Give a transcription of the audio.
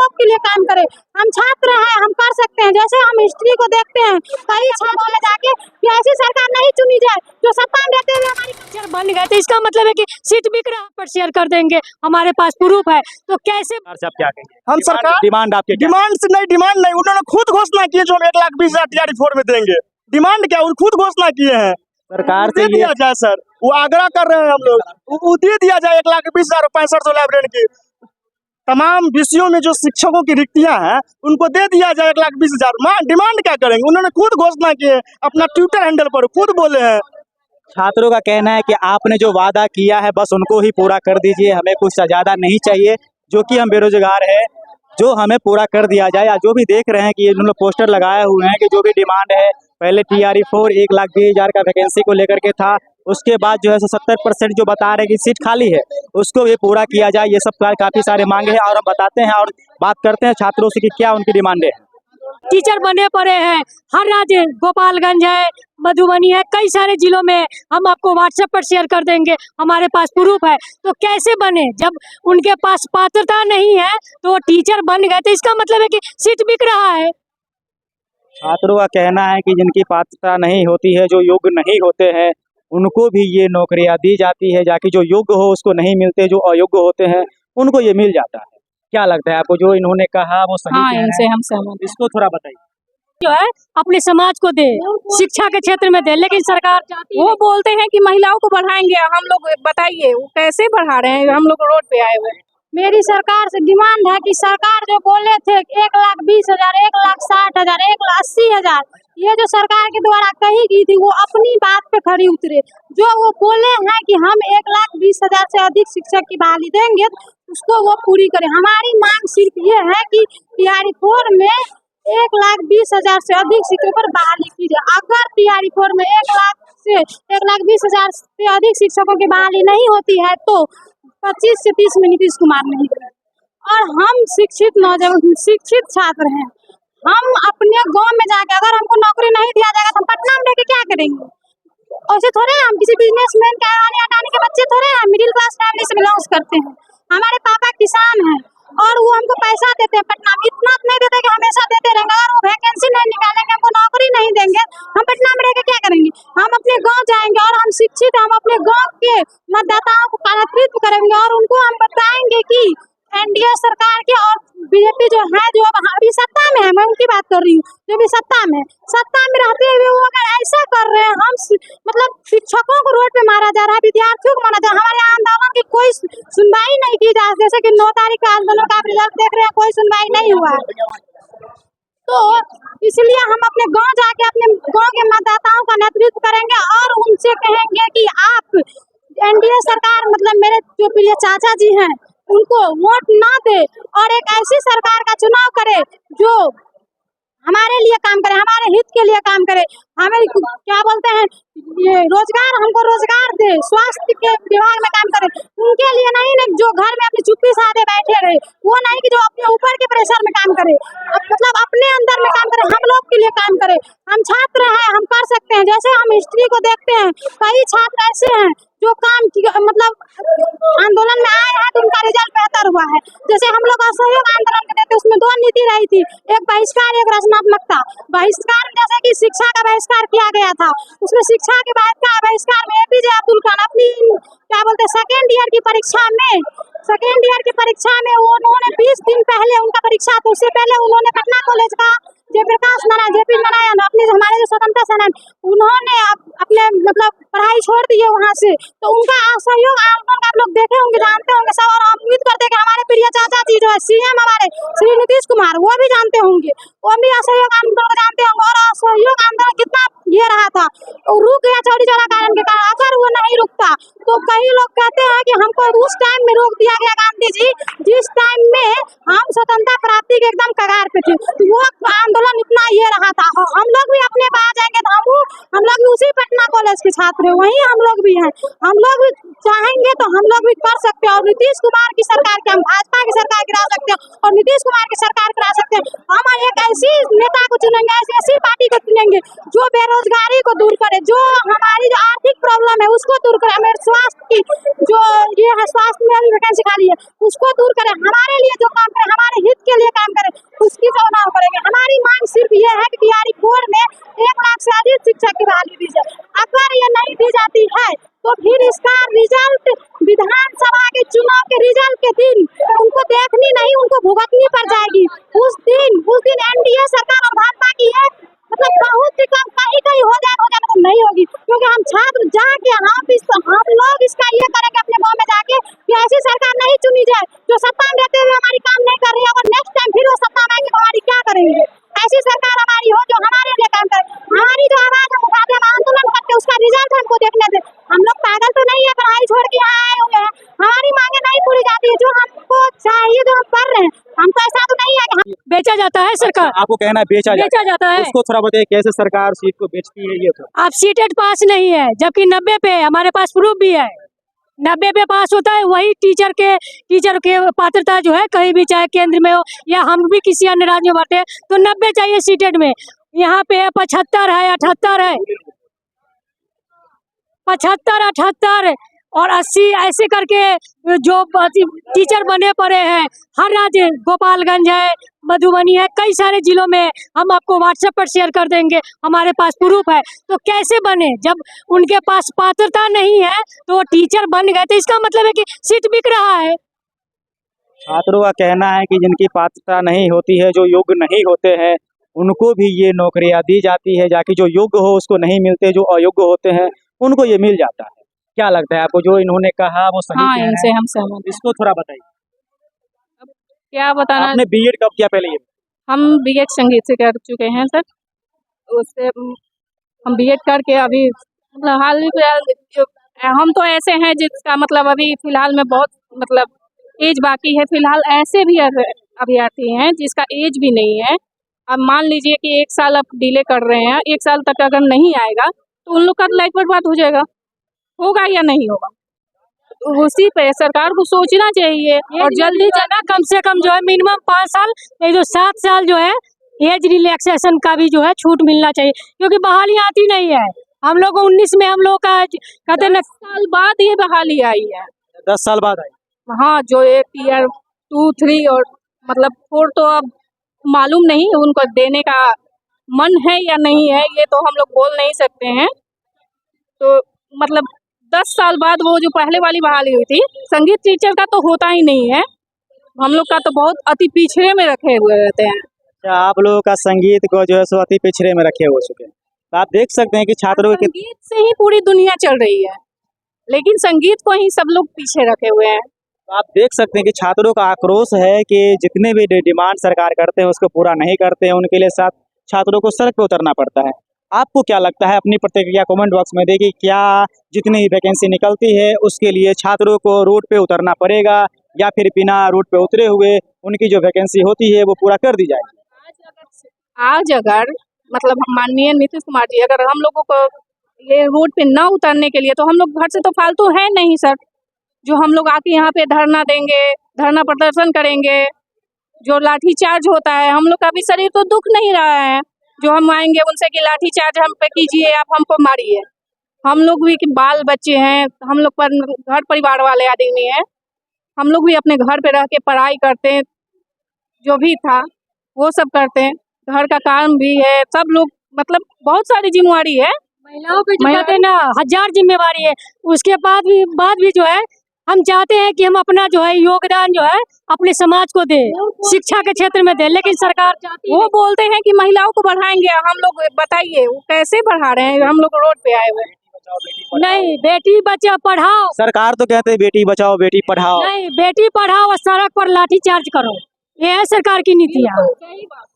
लोग के लिए काम करे। हम छात्र हैं, हम कर सकते हैं। जैसे हम हिस्ट्री को देखते हैं, कई छात्रों में जाके कि ऐसी सरकार नहीं चुनी जाए जो सत्ता में रहते हुए हमारी टीचर बन गए, तो इसका मतलब है कि सीट बिक रहा पर शेयर कर देंगे, हमारे पास प्रूफ है, तो कैसे सरकार से आप क्या कहेंगे? हम सरकार डिमांड आपके क्या? डिमांड नहीं, उन्होंने खुद घोषणा की है जो हम 1,20,000 TRE-4 में देंगे। डिमांड क्या, उन्होंने खुद घोषणा किए हैं। सरकार से दे ये दिया जाए सर, वो आग्रह कर रहे हैं हम लोग, वो दे दिया जाए 1,20,000 65 लाइब्रेरी की तमाम विषयों में जो शिक्षकों की रिक्तियां हैं उनको दे दिया जाए 1,20,000। डिमांड क्या करेंगे, उन्होंने खुद घोषणा की है, अपना ट्विटर हैंडल पर खुद बोले हैं। छात्रों का कहना है कि आपने जो वादा किया है बस उनको ही पूरा कर दीजिए, हमें कुछ ज्यादा नहीं चाहिए, जो कि हम बेरोजगार हैं, जो हमें पूरा कर दिया जाए। या जो भी देख रहे हैं कि ये जो लोग पोस्टर लगाए हुए हैं कि जो भी डिमांड है, पहले TRE-4 1,20,000 का वैकेंसी को लेकर के था, उसके बाद जो है 70% जो बता रहे हैं कि सीट खाली है उसको भी पूरा किया जाए। ये सब काफी सारे मांगे हैं और हम बताते हैं और बात करते हैं छात्रों से कि क्या उनकी डिमांड है। टीचर बने पड़े हैं हर राज्य, गोपालगंज है, मधुबनी है, कई सारे जिलों में। हम आपको व्हाट्सएप पर शेयर कर देंगे, हमारे पास प्रूफ है। तो कैसे बने जब उनके पास पात्रता नहीं है, तो टीचर बन गए, तो इसका मतलब है कि सीट बिक रहा है। छात्रों का कहना है कि जिनकी पात्रता नहीं होती है, जो योग्य नहीं होते हैं, उनको भी ये नौकरियां दी जाती है, जाकि जो योग्य हो उसको नहीं मिलते, जो अयोग्य होते हैं उनको ये मिल जाता है। क्या लगता है आपको जो इन्होंने कहा वो सही हाँ, कह रहे इनसे हैं? हम सहमत। इसको थोड़ा बताइए। जो है अपने समाज को दे, शिक्षा के क्षेत्र में दे, लेकिन सरकार वो बोलते हैं कि महिलाओं को बढ़ाएंगे। हम लोग बताइए वो कैसे बढ़ा रहे हैं, हम लोग रोड पे आए हुए। मेरी सरकार से डिमांड है कि सरकार जो बोले थे 1,20,000, 1,60,000, 1,80,000, ये जो सरकार के द्वारा कही गई थी वो अपनी बात पे खड़ी उतरे। जो वो बोले हैं कि हम 1,20,000 से अधिक शिक्षक की बहाली देंगे, उसको वो पूरी करें। हमारी मांग सिर्फ ये है कि TRE-4 में 1,20,000 से अधिक शिक्षकों पर बहाली की जाए। अगर TRE-4 में 1,20,000 से अधिक शिक्षकों की बहाली नहीं होती है तो 25 से 30 में नीतीश कुमार नहीं देंगे। और हम शिक्षित नौजवान, शिक्षित छात्र हैं, हम अपने गांव में जाके अगर हमको नौकरी नहीं दिया जाएगा तो हम पटना में लेके क्या करेंगे? ऐसे थोड़े हम किसी बिजनेसमैन के आने हटाने के बच्चे थोड़े हैं, मिडिल क्लास फैमिली से बिलोंग करते हैं। हमारे पापा किसान हैं और वो हमको पैसा देते हैं पटना में, इतना नहीं देते कि हमेशा देते रहेंगे। और वो वैकेंसी नहीं निकालेंगे, हमको नौकरी नहीं देंगे, हम पटना में रहकर क्या करेंगे? हम अपने गांव जाएंगे और हम शिक्षित, हम अपने गांव के मतदाताओं को नेतृत्व करेंगे और उनको हम बताएंगे कि NDA सरकार के और BJP जो है, जो अभी सत्ता में है, मैं उनकी बात कर रही हूँ, जो भी सत्ता में रहते हुए वो अगर ऐसा कर रहे हैं, हम मतलब शिक्षकों को रोड पे मारा जा रहा है, विद्यार्थियों को मारा जा रहा है, हमारे आंदोलन की कोई सुनवाई नहीं की जा रही। जैसे कि 9 तारीख का आंदोलन का रिजल्ट देख रहे हैं, कोई सुनवाई नहीं हुआ है। तो इसलिए हम अपने गांव जाके अपने गांव के मतदाताओं का नेतृत्व करेंगे और उनसे कहेंगे कि आप NDA सरकार, मतलब मेरे जो प्रिय चाचा जी हैं, उनको वोट ना दे और एक ऐसी सरकार का चुनाव करे जो हमारे लिए काम करे, हमारे हित के लिए काम करे। हमें क्या बोलते हैं, ये रोजगार, हमको रोजगार दे, स्वास्थ्य के विभाग में काम करे। उनके लिए नहीं जो घर में अपनी चुप्पी साधे बैठे रहे, वो नहीं कि जो अपने ऊपर के प्रेशर में काम करे, मतलब अपने अंदर में काम करे, हम लोग के लिए काम करे। हम छात्र हैं, हम कर सकते हैं। जैसे हम हिस्ट्री को देखते हैं, कई छात्र ऐसे हैं जो काम मतलब आंदोलन में आए हैं तो उनका रिजल्ट बेहतर हुआ है। जैसे हम लोग असहयोग आंदोलन करते थे, उसमें 2 नीति रही थी, एक बहिष्कार, एक रचनात्मकता। बहिष्कार जैसे कि शिक्षा का बहिष्कार किया गया था, उसमें शिक्षा के बहिष्कार में APJ अब्दुल कलाम अपनी क्या बोलते हैं सेकेंड ईयर की परीक्षा में उन्होंने 20 दिन पहले उनका परीक्षा था, उससे पहले उन्होंने पटना कॉलेज का जयप्रकाश नारायण, JP नारायण, अपने हमारे जो स्वतंत्रता सेनानी, उन्होंने अपने मतलब पढ़ाई छोड़ दी है वहाँ से। तो उनका असहयोग आंदोलन आप लोग देखे होंगे, जानते होंगे सब। और हम उम्मीद करते हैं कि हमारे प्रिय चाचा जी जो है CM हमारे श्री नीतीश कुमार, वो भी जानते होंगे, वो भी असहयोग आंदोलन को जानते होंगे। और असहयोग आंदोलन कितना ये रहा था, रुक गया चौरी चौरा कांड के कारण। अगर वो नहीं रुकता तो कई लोग कहते हैं कि हमको उस टाइम में रोक दिया गया गांधी जी, जिस टाइम में हम स्वतंत्रता प्राप्ति के एकदम कगार पे थे। तो वो आंदोलन इतना ये रहा था। हम लोग भी अपने पास जाएंगे तो हम लोग भी उसी पटना कॉलेज के छात्र हैं, वहीं हम लोग भी हैं। हम लोग भी चाहेंगे तो हम लोग भी कर सकते हैं। और नीतीश कुमार की सरकार के हम भाजपा की सरकार गिरा सकते हैं और नीतीश कुमार की सरकार गिरा सकते हैं। हम एक ऐसी नेता को चुनेंगे, ऐसी पार्टी को चुनेंगे जो बेरोजगारी को दूर करे, जो हमारी जो आर्थिक प्रॉब्लम है उसको दूर करे, हमारे स्वास्थ्य की जो ये है, स्वास्थ्य में अभी वैकेंसी खाली है, उसको दूर करे, हमारे लिए जो काम करे, हमारे हित के लिए काम को भुगतनी पड़ जाएगी। उस दिन एनडीए सरकार और भाजपा की है मतलब बहुत ही कम कहीं हो जाए तो नहीं होगी, क्योंकि हम छात्र जाके हम लोग इसका ये करेंगे अपने गाँव में जाके कि ऐसी सरकार नहीं चुनी जाए जो सत्ता में रहते हुए हमारी काम नहीं कर रही है, और नेक्स्ट टाइम फिर वो सत्ता में आएंगे तो हमारी क्या करेंगे। ऐसी सरकार हमारी हो जो हमारे लिए काम करे, हमारी जो आवाज हम उठाते हैं, हम आंदोलन करके उसका रिजल्ट हमको देखने दे। हम लोग पागल तो नहीं है, पढ़ाई छोड़ के यहाँ आए हुए हैं, हमारी मांगे नहीं पूरी जाती है जो हमको चाहिए, जो हम कर रहे हैं। हम तो ऐसा तो नहीं है कि बेचा जाता है सरकार, आपको कहना है बेचा जाता है। उसको थोड़ा बताइए कैसे सरकार सीट को बेचती है ये तो। आप सीटेड पास नहीं है, जबकि 90 पे है, हमारे पास प्रूफ भी है। 90 पे पास होता है वही टीचर के पात्रता जो है कहीं भी, चाहे केंद्र में हो या हम भी किसी अन्य राज्य में बढ़ते हैं तो 90 चाहिए सीटेड में। यहाँ पे है 75 है, 78 है, 75, 78 और 80 ऐसे करके जो टीचर बने पड़े हैं हर राज्य, गोपालगंज है, मधुबनी है, कई सारे जिलों में। हम आपको व्हाट्सएप पर शेयर कर देंगे, हमारे पास प्रूफ है। तो कैसे बने जब उनके पास पात्रता नहीं है तो वो टीचर बन गए, तो इसका मतलब है कि सीट बिक रहा है। छात्रों का कहना है कि जिनकी पात्रता नहीं होती है, जो योग्य नहीं होते हैं, उनको भी ये नौकरियां दी जाती है, जाकि जो योग्य हो उसको नहीं मिलते, जो अयोग्य होते हैं उनको ये मिल जाता है। क्या लगता है आपको जो इन्होंने कहा वो सही हाँ, कह रहे इनसे हैं? हम सहमत हैं। इसको थोड़ा बताइए। क्या बताना, आपने बीएड कब किया पहले ये? हम बीएड संगीत से कर चुके हैं सर। उससे हम बीएड करके अभी मतलब हाल ही फिलहाल हम तो ऐसे हैं जिसका मतलब अभी फिलहाल में बहुत मतलब एज बाकी है। फिलहाल ऐसे भी अभ्यर्थी हैं जिसका एज भी नहीं है। अब मान लीजिए कि 1 साल आप डिले कर रहे हैं, 1 साल तक अगर नहीं आएगा तो उन लोग का लाइफ बर्बाद हो जाएगा, होगा या नहीं होगा। तो उसी पे सरकार को सोचना चाहिए और जल्दी ना कम से कम जो है मिनिमम 5 साल, नहीं तो 7 साल जो है एज रिलैक्सेशन का भी जो है छूट मिलना चाहिए, क्योंकि बहाली आती नहीं है। हम लोग 19 में हम लोग का कहते हैं 10 साल बाद ये बहाली आई है। 10 साल बाद आई। हाँ, जो एक ईयर 2, 3 और मतलब 4 तो अब मालूम नहीं उनको देने का मन है या नहीं है, ये तो हम लोग बोल नहीं सकते हैं। तो मतलब 10 साल बाद वो जो पहले वाली बहाली हुई थी, संगीत टीचर का तो होता ही नहीं है। हम लोग का तो बहुत अति पिछड़े में रखे हुए रहते हैं। अच्छा, आप लोगों का संगीत को जो है सो अति पिछड़े में रखे हो चुके हैं। तो आप देख सकते हैं कि छात्रों के संगीत से ही पूरी दुनिया चल रही है, लेकिन संगीत को ही सब लोग पीछे रखे हुए हैं। तो आप देख सकते हैं कि छात्रों का आक्रोश है कि जितने भी डिमांड सरकार करते हैं उसको पूरा नहीं करते हैं, उनके लिए साथ छात्रों को सड़क पे उतरना पड़ता है। आपको क्या लगता है? अपनी प्रतिक्रिया कमेंट बॉक्स में देखिए। क्या जितनी वैकेंसी निकलती है उसके लिए छात्रों को रोड पे उतरना पड़ेगा, या फिर बिना रोड पे उतरे हुए उनकी जो वैकेंसी होती है वो पूरा कर दी जाएगी? आज अगर मतलब माननीय नीतीश कुमार जी अगर हम लोगों को ये रोड पे न उतरने के लिए, तो हम लोग घर से तो फालतू है नहीं सर, जो हम लोग आके यहाँ पे धरना देंगे, धरना प्रदर्शन करेंगे, जो लाठी चार्ज होता है। हम लोग का भी शरीर तो दुख नहीं रहा है जो हम आएंगे उनसे कि लाठी चार्ज हम पे कीजिए, आप हमको मारिए। हम लोग भी कि बाल बच्चे हैं, हम लोग पर घर परिवार वाले आदमी हैं, हम लोग भी अपने घर पे रह के पढ़ाई करते हैं, जो भी था वो सब करते हैं, घर का काम भी है, सब लोग मतलब बहुत सारी जिम्मेवारी है। महिलाओं पे जो कहते हैं ना 1000 जिम्मेवारी है, उसके बाद भी जो है हम चाहते हैं कि हम अपना जो है योगदान जो है अपने समाज को दे, शिक्षा के क्षेत्र में दे, लेकिन सरकार चाहती वो बोलते हैं कि महिलाओं को बढ़ाएंगे। हम लोग बताइए वो कैसे बढ़ा रहे हैं? हम लोग रोड पे आए हुए हैं। नहीं, बेटी बचाओ पढ़ाओ, सरकार तो कहते हैं बेटी बचाओ बेटी पढ़ाओ। नहीं बेटी पढ़ाओ और सड़क पर लाठी चार्ज करो, ये है सरकार की नीतियाँ। सही बात।